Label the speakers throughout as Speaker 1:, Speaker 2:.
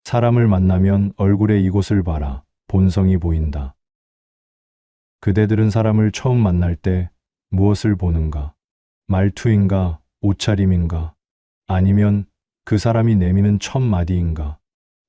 Speaker 1: 사람을 만나면 얼굴에 이곳을 봐라. 본성이 보인다. 그대들은 사람을 처음 만날 때 무엇을 보는가? 말투인가? 옷차림인가? 아니면 그 사람이 내미는 첫 마디인가?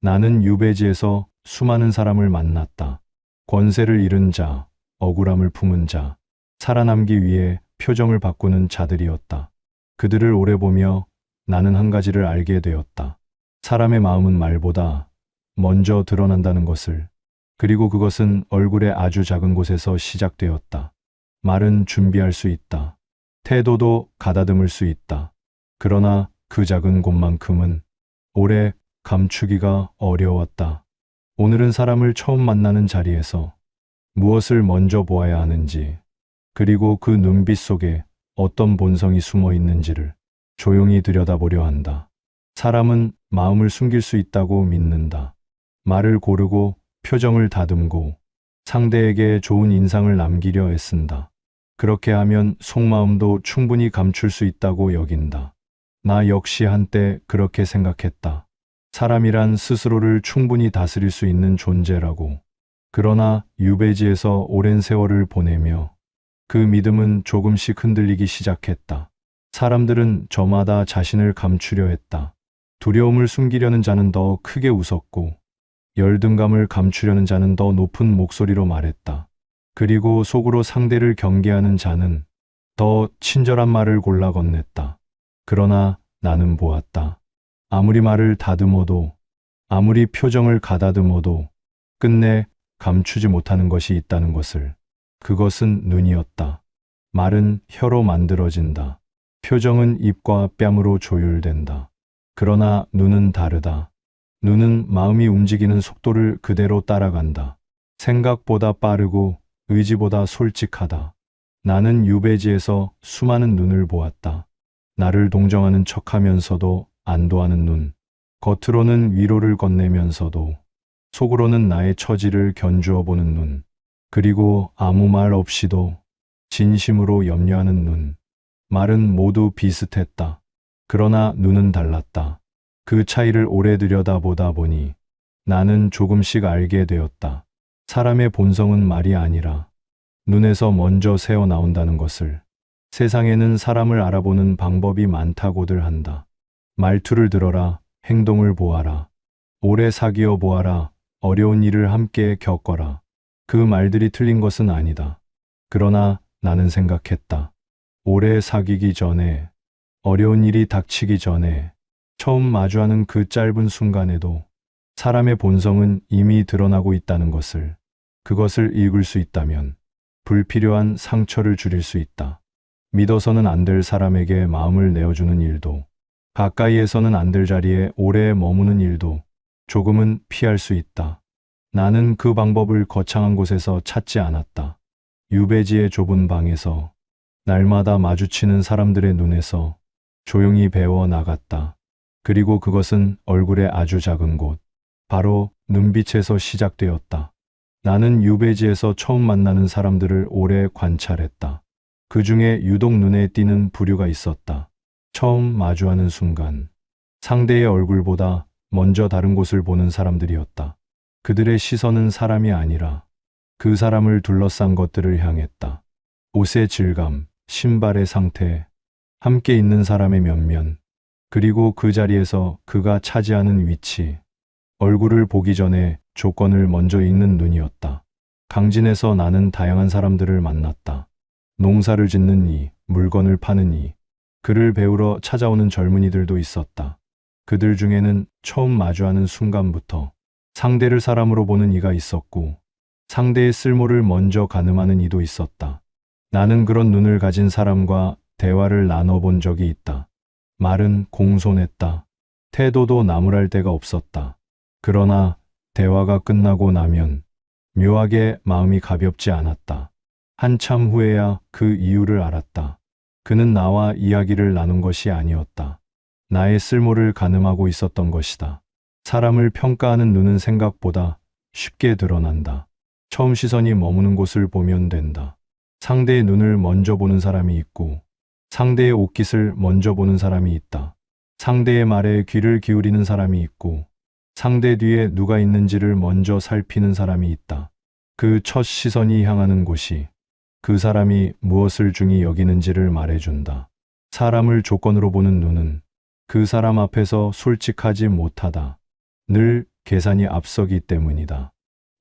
Speaker 1: 나는 유배지에서 수많은 사람을 만났다. 권세를 잃은 자, 억울함을 품은 자, 살아남기 위해 표정을 바꾸는 자들이었다. 그들을 오래 보며 나는 한 가지를 알게 되었다. 사람의 마음은 말보다 먼저 드러난다는 것을. 그리고 그것은 얼굴의 아주 작은 곳에서 시작되었다. 말은 준비할 수 있다. 태도도 가다듬을 수 있다. 그러나 그 작은 곳만큼은 오래 감추기가 어려웠다. 오늘은 사람을 처음 만나는 자리에서 무엇을 먼저 보아야 하는지, 그리고 그 눈빛 속에 어떤 본성이 숨어 있는지를 조용히 들여다보려 한다. 사람은 마음을 숨길 수 있다고 믿는다. 말을 고르고 표정을 다듬고 상대에게 좋은 인상을 남기려 애쓴다. 그렇게 하면 속마음도 충분히 감출 수 있다고 여긴다. 나 역시 한때 그렇게 생각했다. 사람이란 스스로를 충분히 다스릴 수 있는 존재라고. 그러나 유배지에서 오랜 세월을 보내며 그 믿음은 조금씩 흔들리기 시작했다. 사람들은 저마다 자신을 감추려 했다. 두려움을 숨기려는 자는 더 크게 웃었고, 열등감을 감추려는 자는 더 높은 목소리로 말했다. 그리고 속으로 상대를 경계하는 자는 더 친절한 말을 골라 건넸다. 그러나 나는 보았다. 아무리 말을 다듬어도, 아무리 표정을 가다듬어도 끝내 감추지 못하는 것이 있다는 것을. 그것은 눈이었다. 말은 혀로 만들어진다. 표정은 입과 뺨으로 조율된다. 그러나 눈은 다르다. 눈은 마음이 움직이는 속도를 그대로 따라간다. 생각보다 빠르고 의지보다 솔직하다. 나는 유배지에서 수많은 눈을 보았다. 나를 동정하는 척하면서도 안도하는 눈. 겉으로는 위로를 건네면서도 속으로는 나의 처지를 견주어 보는 눈. 그리고 아무 말 없이도 진심으로 염려하는 눈. 말은 모두 비슷했다. 그러나 눈은 달랐다. 그 차이를 오래 들여다보다 보니 나는 조금씩 알게 되었다. 사람의 본성은 말이 아니라 눈에서 먼저 새어나온다는 것을. 세상에는 사람을 알아보는 방법이 많다고들 한다. 말투를 들어라, 행동을 보아라, 오래 사귀어 보아라, 어려운 일을 함께 겪어라. 그 말들이 틀린 것은 아니다. 그러나 나는 생각했다. 오래 사귀기 전에, 어려운 일이 닥치기 전에, 처음 마주하는 그 짧은 순간에도 사람의 본성은 이미 드러나고 있다는 것을. 그것을 읽을 수 있다면 불필요한 상처를 줄일 수 있다. 믿어서는 안 될 사람에게 마음을 내어주는 일도, 가까이에서는 안 될 자리에 오래 머무는 일도 조금은 피할 수 있다. 나는 그 방법을 거창한 곳에서 찾지 않았다. 유배지의 좁은 방에서 날마다 마주치는 사람들의 눈에서 조용히 배워 나갔다. 그리고 그것은 얼굴의 아주 작은 곳, 바로 눈빛에서 시작되었다. 나는 유배지에서 처음 만나는 사람들을 오래 관찰했다. 그 중에 유독 눈에 띄는 부류가 있었다. 처음 마주하는 순간, 상대의 얼굴보다 먼저 다른 곳을 보는 사람들이었다. 그들의 시선은 사람이 아니라 그 사람을 둘러싼 것들을 향했다. 옷의 질감, 신발의 상태, 함께 있는 사람의 면면, 그리고 그 자리에서 그가 차지하는 위치. 얼굴을 보기 전에 조건을 먼저 읽는 눈이었다. 강진에서 나는 다양한 사람들을 만났다. 농사를 짓는 이, 물건을 파는 이, 글을 배우러 찾아오는 젊은이들도 있었다. 그들 중에는 처음 마주하는 순간부터 상대를 사람으로 보는 이가 있었고, 상대의 쓸모를 먼저 가늠하는 이도 있었다. 나는 그런 눈을 가진 사람과 대화를 나눠본 적이 있다. 말은 공손했다. 태도도 나무랄 데가 없었다. 그러나 대화가 끝나고 나면 묘하게 마음이 가볍지 않았다. 한참 후에야 그 이유를 알았다. 그는 나와 이야기를 나눈 것이 아니었다. 나의 쓸모를 가늠하고 있었던 것이다. 사람을 평가하는 눈은 생각보다 쉽게 드러난다. 처음 시선이 머무는 곳을 보면 된다. 상대의 눈을 먼저 보는 사람이 있고, 상대의 옷깃을 먼저 보는 사람이 있다. 상대의 말에 귀를 기울이는 사람이 있고, 상대 뒤에 누가 있는지를 먼저 살피는 사람이 있다. 그 첫 시선이 향하는 곳이 그 사람이 무엇을 중히 여기는지를 말해준다. 사람을 조건으로 보는 눈은 그 사람 앞에서 솔직하지 못하다. 늘 계산이 앞서기 때문이다.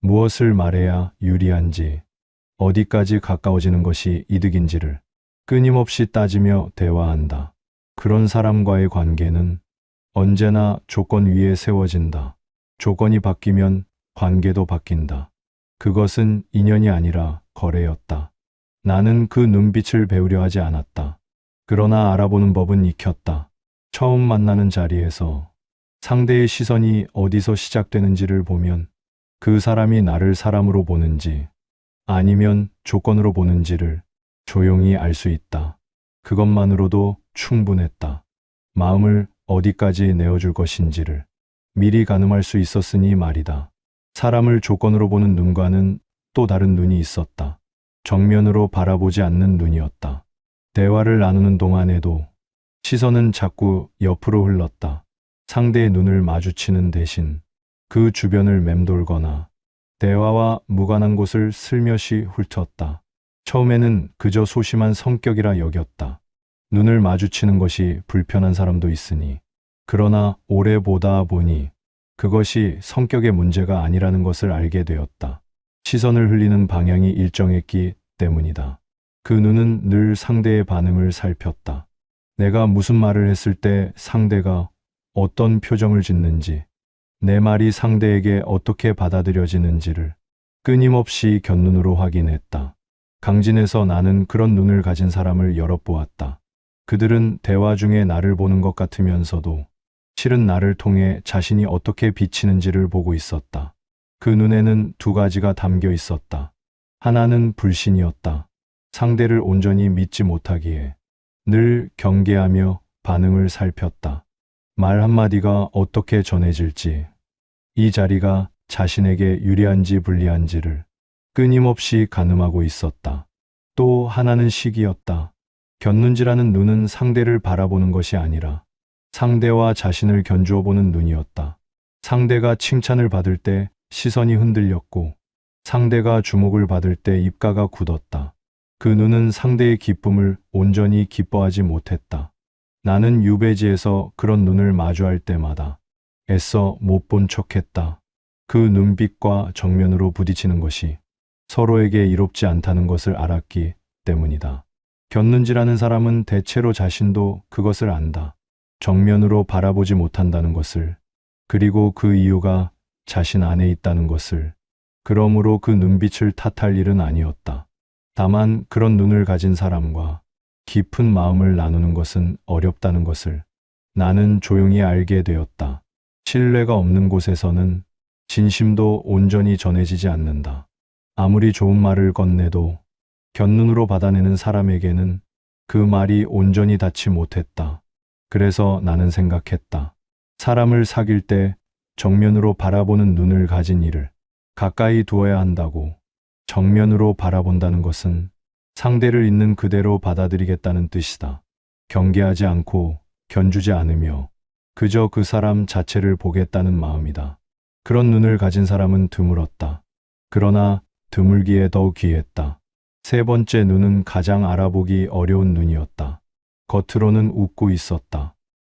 Speaker 1: 무엇을 말해야 유리한지, 어디까지 가까워지는 것이 이득인지를 끊임없이 따지며 대화한다. 그런 사람과의 관계는 언제나 조건 위에 세워진다. 조건이 바뀌면 관계도 바뀐다. 그것은 인연이 아니라 거래였다. 나는 그 눈빛을 배우려 하지 않았다. 그러나 알아보는 법은 익혔다. 처음 만나는 자리에서 상대의 시선이 어디서 시작되는지를 보면 그 사람이 나를 사람으로 보는지 아니면 조건으로 보는지를 조용히 알 수 있다. 그것만으로도 충분했다. 마음을 어디까지 내어줄 것인지를 미리 가늠할 수 있었으니 말이다. 사람을 조건으로 보는 눈과는 또 다른 눈이 있었다. 정면으로 바라보지 않는 눈이었다. 대화를 나누는 동안에도 시선은 자꾸 옆으로 흘렀다. 상대의 눈을 마주치는 대신 그 주변을 맴돌거나 대화와 무관한 곳을 슬며시 훑었다. 처음에는 그저 소심한 성격이라 여겼다. 눈을 마주치는 것이 불편한 사람도 있으니. 그러나 오래 보다 보니 그것이 성격의 문제가 아니라는 것을 알게 되었다. 시선을 흘리는 방향이 일정했기 때문이다. 그 눈은 늘 상대의 반응을 살폈다. 내가 무슨 말을 했을 때 상대가 어떤 표정을 짓는지, 내 말이 상대에게 어떻게 받아들여지는지를 끊임없이 곁눈으로 확인했다. 강진에서 나는 그런 눈을 가진 사람을 여러 보았다. 그들은 대화 중에 나를 보는 것 같으면서도 실은 나를 통해 자신이 어떻게 비치는지를 보고 있었다. 그 눈에는 두 가지가 담겨 있었다. 하나는 불신이었다. 상대를 온전히 믿지 못하기에 늘 경계하며 반응을 살폈다. 말 한마디가 어떻게 전해질지, 이 자리가 자신에게 유리한지 불리한지를 끊임없이 가늠하고 있었다. 또 하나는 시기였다. 곁눈질하는 눈은 상대를 바라보는 것이 아니라 상대와 자신을 견주어 보는 눈이었다. 상대가 칭찬을 받을 때 시선이 흔들렸고 상대가 주목을 받을 때 입가가 굳었다. 그 눈은 상대의 기쁨을 온전히 기뻐하지 못했다. 나는 유배지에서 그런 눈을 마주할 때마다 애써 못 본 척했다. 그 눈빛과 정면으로 부딪히는 것이 서로에게 이롭지 않다는 것을 알았기 때문이다. 곁눈질하는 사람은 대체로 자신도 그것을 안다. 정면으로 바라보지 못한다는 것을, 그리고 그 이유가 자신 안에 있다는 것을. 그러므로 그 눈빛을 탓할 일은 아니었다. 다만 그런 눈을 가진 사람과 깊은 마음을 나누는 것은 어렵다는 것을 나는 조용히 알게 되었다. 신뢰가 없는 곳에서는 진심도 온전히 전해지지 않는다. 아무리 좋은 말을 건네도 곁눈으로 받아내는 사람에게는 그 말이 온전히 닿지 못했다. 그래서 나는 생각했다. 사람을 사귈 때 정면으로 바라보는 눈을 가진 이를 가까이 두어야 한다고. 정면으로 바라본다는 것은 상대를 있는 그대로 받아들이겠다는 뜻이다. 경계하지 않고 견주지 않으며 그저 그 사람 자체를 보겠다는 마음이다. 그런 눈을 가진 사람은 드물었다. 그러나 드물기에 더욱 귀했다. 세 번째 눈은 가장 알아보기 어려운 눈이었다. 겉으로는 웃고 있었다.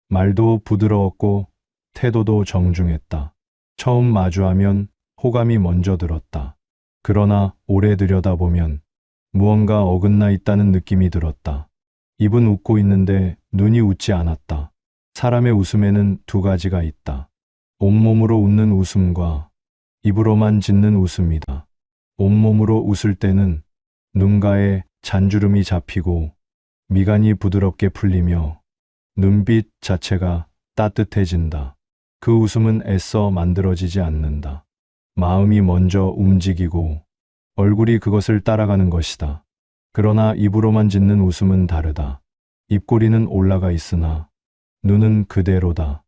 Speaker 1: 말도 부드러웠고 태도도 정중했다. 처음 마주하면 호감이 먼저 들었다. 그러나 오래 들여다보면 무언가 어긋나 있다는 느낌이 들었다. 입은 웃고 있는데 눈이 웃지 않았다. 사람의 웃음에는 두 가지가 있다. 온몸으로 웃는 웃음과 입으로만 짓는 웃음이다. 온몸으로 웃을 때는 눈가에 잔주름이 잡히고 미간이 부드럽게 풀리며 눈빛 자체가 따뜻해진다. 그 웃음은 애써 만들어지지 않는다. 마음이 먼저 움직이고 얼굴이 그것을 따라가는 것이다. 그러나 입으로만 짓는 웃음은 다르다. 입꼬리는 올라가 있으나 눈은 그대로다.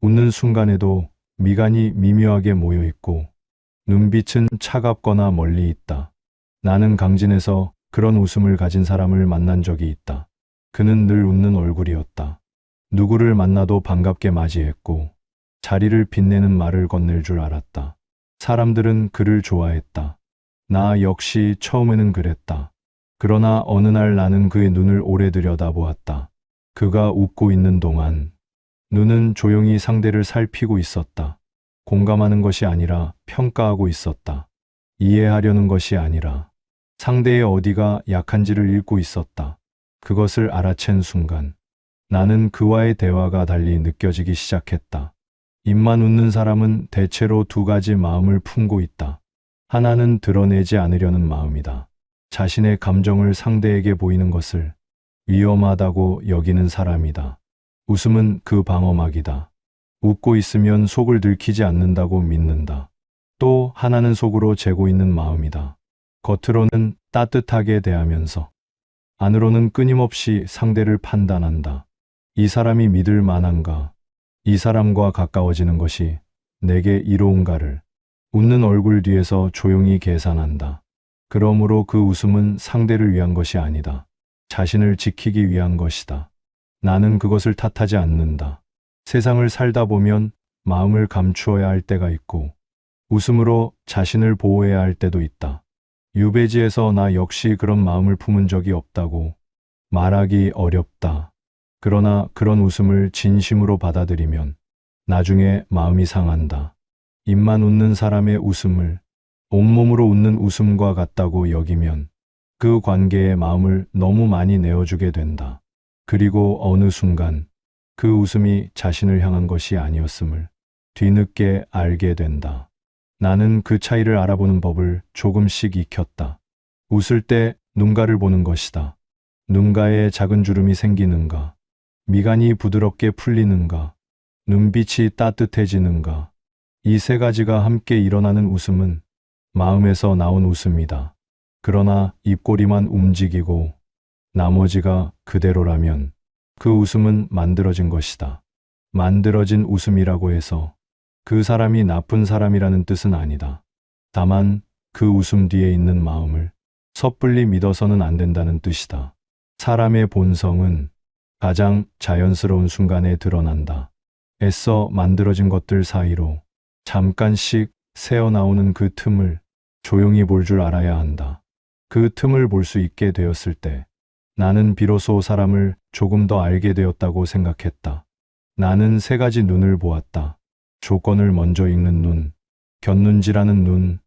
Speaker 1: 웃는 순간에도 미간이 미묘하게 모여 있고 눈빛은 차갑거나 멀리 있다. 나는 강진에서 그런 웃음을 가진 사람을 만난 적이 있다. 그는 늘 웃는 얼굴이었다. 누구를 만나도 반갑게 맞이했고 자리를 빛내는 말을 건넬 줄 알았다. 사람들은 그를 좋아했다. 나 역시 처음에는 그랬다. 그러나 어느 날 나는 그의 눈을 오래 들여다보았다. 그가 웃고 있는 동안 눈은 조용히 상대를 살피고 있었다. 공감하는 것이 아니라 평가하고 있었다. 이해하려는 것이 아니라 상대의 어디가 약한지를 읽고 있었다. 그것을 알아챈 순간 나는 그와의 대화가 달리 느껴지기 시작했다. 입만 웃는 사람은 대체로 두 가지 마음을 품고 있다. 하나는 드러내지 않으려는 마음이다. 자신의 감정을 상대에게 보이는 것을 위험하다고 여기는 사람이다. 웃음은 그 방어막이다. 웃고 있으면 속을 들키지 않는다고 믿는다. 또 하나는 속으로 재고 있는 마음이다. 겉으로는 따뜻하게 대하면서 안으로는 끊임없이 상대를 판단한다. 이 사람이 믿을 만한가? 이 사람과 가까워지는 것이 내게 이로운가를 웃는 얼굴 뒤에서 조용히 계산한다. 그러므로 그 웃음은 상대를 위한 것이 아니다. 자신을 지키기 위한 것이다. 나는 그것을 탓하지 않는다. 세상을 살다 보면 마음을 감추어야 할 때가 있고 웃음으로 자신을 보호해야 할 때도 있다. 유배지에서 나 역시 그런 마음을 품은 적이 없다고 말하기 어렵다. 그러나 그런 웃음을 진심으로 받아들이면 나중에 마음이 상한다. 입만 웃는 사람의 웃음을 온몸으로 웃는 웃음과 같다고 여기면 그 관계에 마음을 너무 많이 내어주게 된다. 그리고 어느 순간 그 웃음이 자신을 향한 것이 아니었음을 뒤늦게 알게 된다. 나는 그 차이를 알아보는 법을 조금씩 익혔다. 웃을 때 눈가를 보는 것이다. 눈가에 작은 주름이 생기는가? 미간이 부드럽게 풀리는가? 눈빛이 따뜻해지는가? 이 세 가지가 함께 일어나는 웃음은 마음에서 나온 웃음이다. 그러나 입꼬리만 움직이고 나머지가 그대로라면 그 웃음은 만들어진 것이다. 만들어진 웃음이라고 해서 그 사람이 나쁜 사람이라는 뜻은 아니다. 다만 그 웃음 뒤에 있는 마음을 섣불리 믿어서는 안 된다는 뜻이다. 사람의 본성은 가장 자연스러운 순간에 드러난다. 애써 만들어진 것들 사이로 잠깐씩 새어나오는 그 틈을 조용히 볼 줄 알아야 한다. 그 틈을 볼 수 있게 되었을 때 나는 비로소 사람을 조금 더 알게 되었다고 생각했다. 나는 세 가지 눈을 보았다. 조건을 먼저 읽는 눈, 곁눈질하는 눈,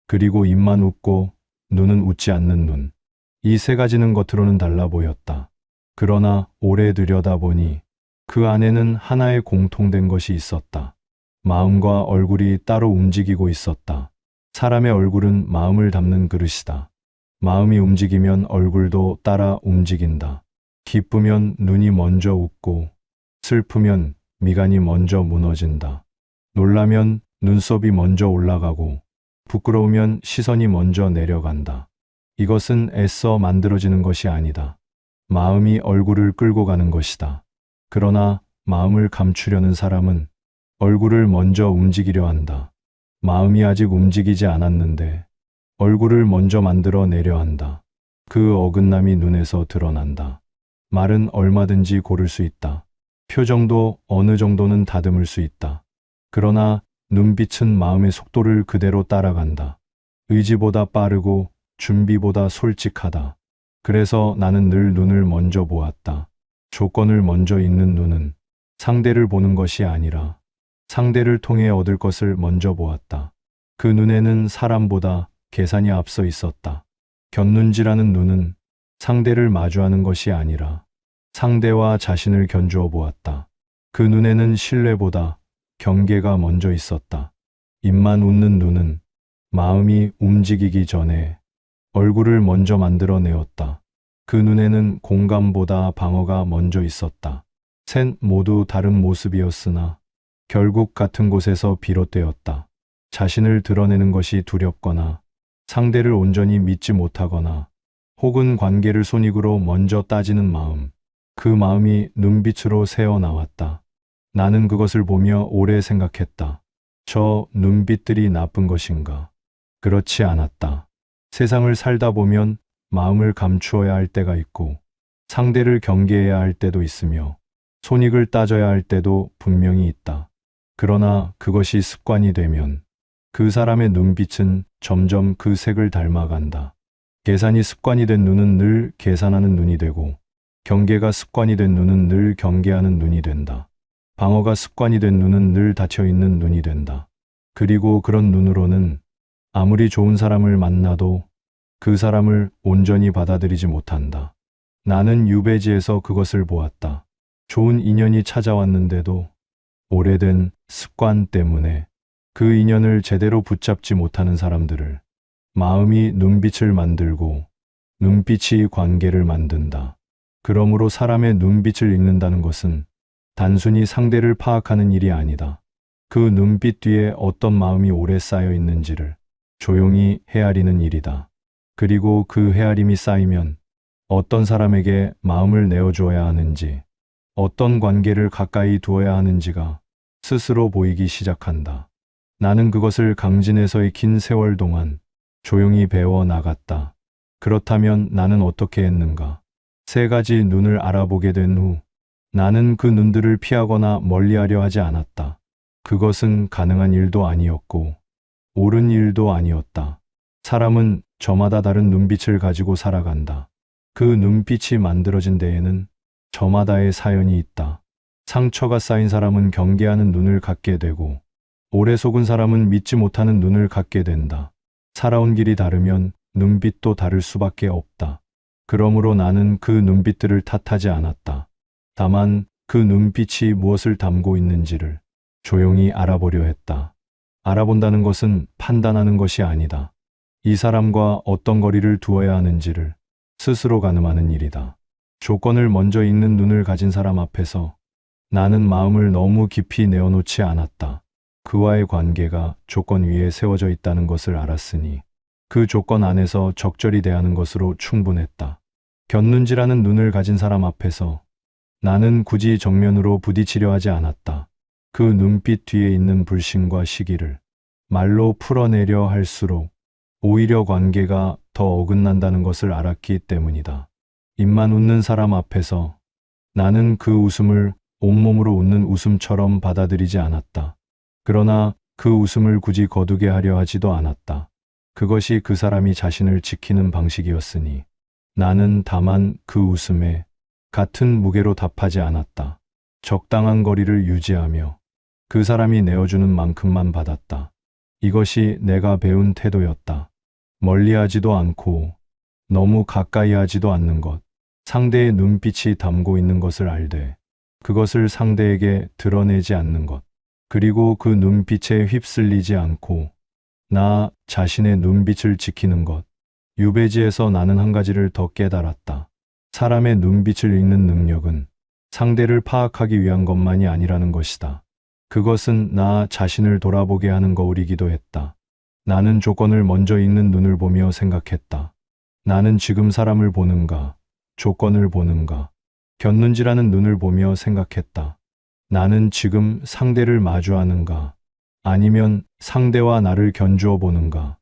Speaker 1: 그리고 입만 웃고 눈은 웃지 않는 눈. 이 세 가지는 겉으로는 달라 보였다. 그러나 오래 들여다보니 그 안에는 하나의 공통된 것이 있었다. 마음과 얼굴이 따로 움직이고 있었다. 사람의 얼굴은 마음을 담는 그릇이다. 마음이 움직이면 얼굴도 따라 움직인다. 기쁘면 눈이 먼저 웃고 슬프면 미간이 먼저 무너진다. 놀라면 눈썹이 먼저 올라가고 부끄러우면 시선이 먼저 내려간다. 이것은 애써 만들어지는 것이 아니다. 마음이 얼굴을 끌고 가는 것이다. 그러나 마음을 감추려는 사람은 얼굴을 먼저 움직이려 한다. 마음이 아직 움직이지 않았는데 얼굴을 먼저 만들어 내려 한다. 그 어긋남이 눈에서 드러난다. 말은 얼마든지 고를 수 있다. 표정도 어느 정도는 다듬을 수 있다. 그러나 눈빛은 마음의 속도를 그대로 따라간다. 의지보다 빠르고 준비보다 솔직하다. 그래서 나는 늘 눈을 먼저 보았다. 조건을 먼저 읽는 눈은 상대를 보는 것이 아니라 상대를 통해 얻을 것을 먼저 보았다. 그 눈에는 사람보다 계산이 앞서 있었다. 곁눈질하는 눈은 상대를 마주하는 것이 아니라 상대와 자신을 견주어 보았다. 그 눈에는 신뢰보다 경계가 먼저 있었다. 입만 웃는 눈은 마음이 움직이기 전에 얼굴을 먼저 만들어내었다. 그 눈에는 공감보다 방어가 먼저 있었다. 셋 모두 다른 모습이었으나 결국 같은 곳에서 비롯되었다. 자신을 드러내는 것이 두렵거나 상대를 온전히 믿지 못하거나 혹은 관계를 손익으로 먼저 따지는 마음. 그 마음이 눈빛으로 새어나왔다. 나는 그것을 보며 오래 생각했다. 저 눈빛들이 나쁜 것인가? 그렇지 않았다. 세상을 살다 보면 마음을 감추어야 할 때가 있고 상대를 경계해야 할 때도 있으며 손익을 따져야 할 때도 분명히 있다. 그러나 그것이 습관이 되면 그 사람의 눈빛은 점점 그 색을 닮아간다. 계산이 습관이 된 눈은 늘 계산하는 눈이 되고, 경계가 습관이 된 눈은 늘 경계하는 눈이 된다. 방어가 습관이 된 눈은 늘 닫혀있는 눈이 된다. 그리고 그런 눈으로는 아무리 좋은 사람을 만나도 그 사람을 온전히 받아들이지 못한다. 나는 유배지에서 그것을 보았다. 좋은 인연이 찾아왔는데도 오래된 습관 때문에 그 인연을 제대로 붙잡지 못하는 사람들을 마음이 눈빛을 만들고 눈빛이 관계를 만든다. 그러므로 사람의 눈빛을 읽는다는 것은 단순히 상대를 파악하는 일이 아니다. 그 눈빛 뒤에 어떤 마음이 오래 쌓여 있는지를 조용히 헤아리는 일이다. 그리고 그 헤아림이 쌓이면 어떤 사람에게 마음을 내어주어야 하는지, 어떤 관계를 가까이 두어야 하는지가 스스로 보이기 시작한다. 나는 그것을 강진에서의 긴 세월 동안 조용히 배워 나갔다. 그렇다면 나는 어떻게 했는가? 3가지 눈을 알아보게 된 후 나는 그 눈들을 피하거나 멀리하려 하지 않았다. 그것은 가능한 일도 아니었고 옳은 일도 아니었다. 사람은 저마다 다른 눈빛을 가지고 살아간다. 그 눈빛이 만들어진 데에는 저마다의 사연이 있다. 상처가 쌓인 사람은 경계하는 눈을 갖게 되고, 오래 속은 사람은 믿지 못하는 눈을 갖게 된다. 살아온 길이 다르면 눈빛도 다를 수밖에 없다. 그러므로 나는 그 눈빛들을 탓하지 않았다. 다만 그 눈빛이 무엇을 담고 있는지를 조용히 알아보려 했다. 알아본다는 것은 판단하는 것이 아니다. 이 사람과 어떤 거리를 두어야 하는지를 스스로 가늠하는 일이다. 조건을 먼저 읽는 눈을 가진 사람 앞에서 나는 마음을 너무 깊이 내어놓지 않았다. 그와의 관계가 조건 위에 세워져 있다는 것을 알았으니 그 조건 안에서 적절히 대하는 것으로 충분했다. 곁눈질하는 눈을 가진 사람 앞에서 나는 굳이 정면으로 부딪히려 하지 않았다. 그 눈빛 뒤에 있는 불신과 시기를 말로 풀어내려 할수록 오히려 관계가 더 어긋난다는 것을 알았기 때문이다. 입만 웃는 사람 앞에서 나는 그 웃음을 온몸으로 웃는 웃음처럼 받아들이지 않았다. 그러나 그 웃음을 굳이 거두게 하려 하지도 않았다. 그것이 그 사람이 자신을 지키는 방식이었으니 나는 다만 그 웃음에 같은 무게로 답하지 않았다. 적당한 거리를 유지하며 그 사람이 내어주는 만큼만 받았다. 이것이 내가 배운 태도였다. 멀리하지도 않고 너무 가까이 하지도 않는 것. 상대의 눈빛이 담고 있는 것을 알되 그것을 상대에게 드러내지 않는 것. 그리고 그 눈빛에 휩쓸리지 않고 나 자신의 눈빛을 지키는 것. 유배지에서 나는 한 가지를 더 깨달았다. 사람의 눈빛을 읽는 능력은 상대를 파악하기 위한 것만이 아니라는 것이다. 그것은 나 자신을 돌아보게 하는 거울이기도 했다. 나는 조건을 먼저 읽는 눈을 보며 생각했다. 나는 지금 사람을 보는가, 조건을 보는가, 곁눈질하는 눈을 보며 생각했다. 나는 지금 상대를 마주하는가, 아니면 상대와 나를 견주어 보는가.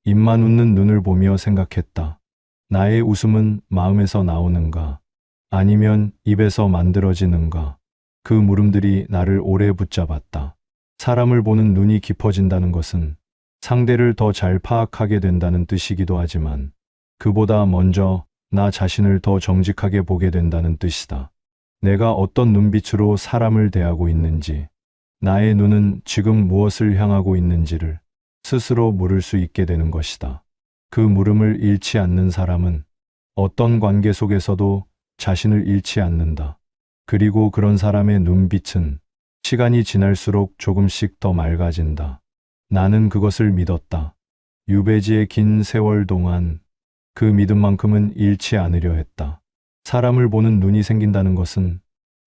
Speaker 1: 입만 웃는 눈을 보며 생각했다. 나의 웃음은 마음에서 나오는가, 아니면 입에서 만들어지는가. 그 물음들이 나를 오래 붙잡았다. 사람을 보는 눈이 깊어진다는 것은 상대를 더 잘 파악하게 된다는 뜻이기도 하지만 그보다 먼저 나 자신을 더 정직하게 보게 된다는 뜻이다. 내가 어떤 눈빛으로 사람을 대하고 있는지, 나의 눈은 지금 무엇을 향하고 있는지를 스스로 물을 수 있게 되는 것이다. 그 물음을 잃지 않는 사람은 어떤 관계 속에서도 자신을 잃지 않는다. 그리고 그런 사람의 눈빛은 시간이 지날수록 조금씩 더 맑아진다. 나는 그것을 믿었다. 유배지의 긴 세월 동안 그 믿음만큼은 잃지 않으려 했다. 사람을 보는 눈이 생긴다는 것은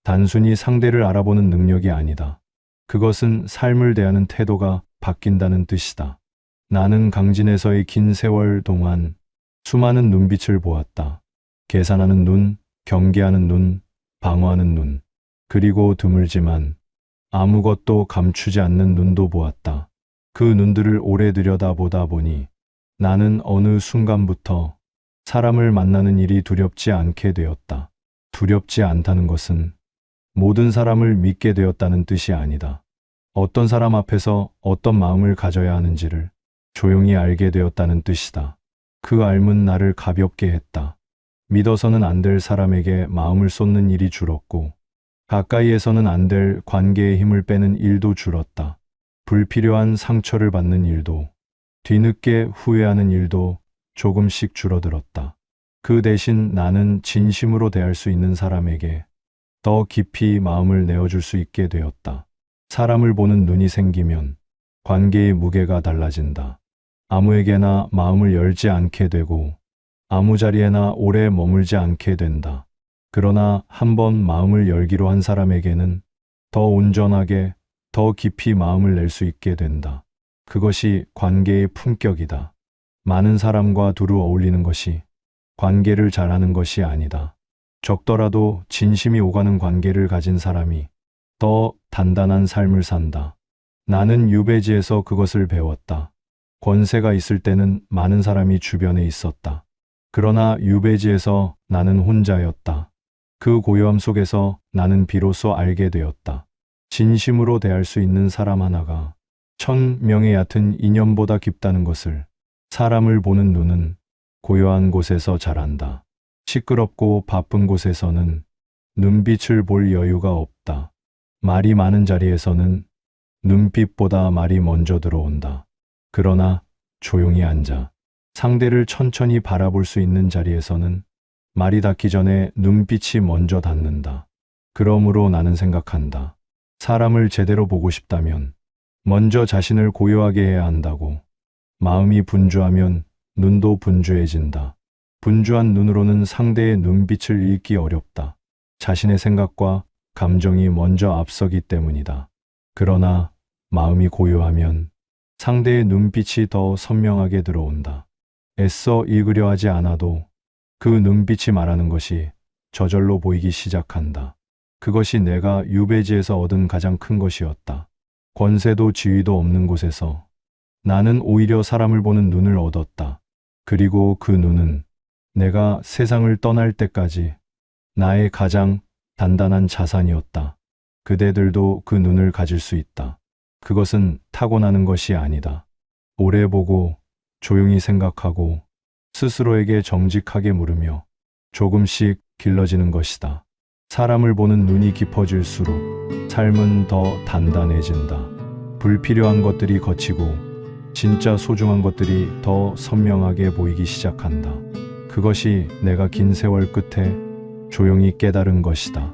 Speaker 1: 단순히 상대를 알아보는 능력이 아니다. 그것은 삶을 대하는 태도가 바뀐다는 뜻이다. 나는 강진에서의 긴 세월 동안 수많은 눈빛을 보았다. 계산하는 눈, 경계하는 눈, 방어하는 눈, 그리고 드물지만 아무것도 감추지 않는 눈도 보았다. 그 눈들을 오래 들여다보다 보니 나는 어느 순간부터 사람을 만나는 일이 두렵지 않게 되었다. 두렵지 않다는 것은 모든 사람을 믿게 되었다는 뜻이 아니다. 어떤 사람 앞에서 어떤 마음을 가져야 하는지를 조용히 알게 되었다는 뜻이다. 그 알문 나를 가볍게 했다. 믿어서는 안 될 사람에게 마음을 쏟는 일이 줄었고, 가까이에서는 안 될 관계의 힘을 빼는 일도 줄었다. 불필요한 상처를 받는 일도, 뒤늦게 후회하는 일도 조금씩 줄어들었다. 그 대신 나는 진심으로 대할 수 있는 사람에게 더 깊이 마음을 내어줄 수 있게 되었다. 사람을 보는 눈이 생기면 관계의 무게가 달라진다. 아무에게나 마음을 열지 않게 되고 아무 자리에나 오래 머물지 않게 된다. 그러나 한번 마음을 열기로 한 사람에게는 더 온전하게, 더 깊이 마음을 낼 수 있게 된다. 그것이 관계의 품격이다. 많은 사람과 두루 어울리는 것이 관계를 잘하는 것이 아니다. 적더라도 진심이 오가는 관계를 가진 사람이 더 단단한 삶을 산다. 나는 유배지에서 그것을 배웠다. 권세가 있을 때는 많은 사람이 주변에 있었다. 그러나 유배지에서 나는 혼자였다. 그 고요함 속에서 나는 비로소 알게 되었다. 진심으로 대할 수 있는 사람 하나가 1000명의 얕은 인연보다 깊다는 것을. 사람을 보는 눈은 고요한 곳에서 자란다. 시끄럽고 바쁜 곳에서는 눈빛을 볼 여유가 없다. 말이 많은 자리에서는 눈빛보다 말이 먼저 들어온다. 그러나 조용히 앉아 상대를 천천히 바라볼 수 있는 자리에서는 말이 닿기 전에 눈빛이 먼저 닿는다. 그러므로 나는 생각한다. 사람을 제대로 보고 싶다면 먼저 자신을 고요하게 해야 한다고. 마음이 분주하면 눈도 분주해진다. 분주한 눈으로는 상대의 눈빛을 읽기 어렵다. 자신의 생각과 감정이 먼저 앞서기 때문이다. 그러나 마음이 고요하면 상대의 눈빛이 더 선명하게 들어온다. 애써 읽으려 하지 않아도 그 눈빛이 말하는 것이 저절로 보이기 시작한다. 그것이 내가 유배지에서 얻은 가장 큰 것이었다. 권세도 지위도 없는 곳에서 나는 오히려 사람을 보는 눈을 얻었다. 그리고 그 눈은 내가 세상을 떠날 때까지 나의 가장 단단한 자산이었다. 그대들도 그 눈을 가질 수 있다. 그것은 타고나는 것이 아니다. 오래 보고 조용히 생각하고 스스로에게 정직하게 물으며 조금씩 길러지는 것이다. 사람을 보는 눈이 깊어질수록 삶은 더 단단해진다. 불필요한 것들이 거치고 진짜 소중한 것들이 더 선명하게 보이기 시작한다. 그것이 내가 긴 세월 끝에 조용히 깨달은 것이다.